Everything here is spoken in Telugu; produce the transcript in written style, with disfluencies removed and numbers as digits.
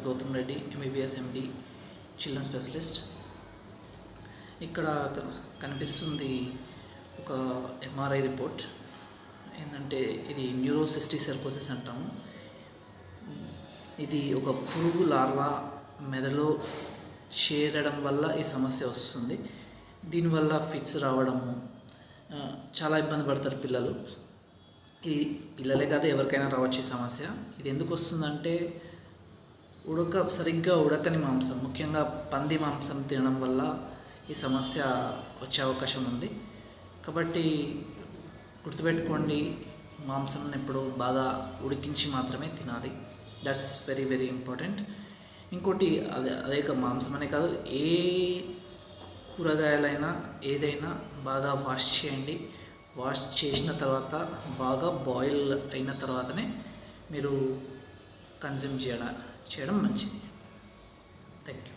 Gautam Reddy, MBBS MD, children specialist. ఇక్కడ కనిపిస్తుంది ఒక ఎంఆర్ఐ రిపోర్ట్. ఏంటంటే ఇది న్యూరోసిస్టిక్ సర్కోసిస్ అంటాము. ఇది ఒక పురుగు లార్వా మెదడులో చేరడం వల్ల ఈ సమస్య వస్తుంది. దీనివల్ల ఫిట్స్ రావడము, చాలా ఇబ్బంది పడతారు పిల్లలు. ఇది పిల్లలే కాదు, ఎవరికైనా రావచ్చు ఈ సమస్య. ఇది ఎందుకు వస్తుందంటే సరిగ్గా ఉడకని మాంసం, ముఖ్యంగా పంది మాంసం తినడం వల్ల ఈ సమస్య వచ్చే అవకాశం ఉంది. కాబట్టి గుర్తుపెట్టుకోండి, మాంసం ఎప్పుడు బాగా ఉడికించి మాత్రమే తినాలి. That's very very important. ఇంకోటి అదే మాంసం అనే కాదు, ఏ కూరగాయలైనా ఏదైనా బాగా వాష్ చేయండి. వాష్ చేసిన తర్వాత బాగా బాయిల్ అయిన తర్వాతనే మీరు కన్జ్యూమ్ చేయడం మంచిది. Thank you.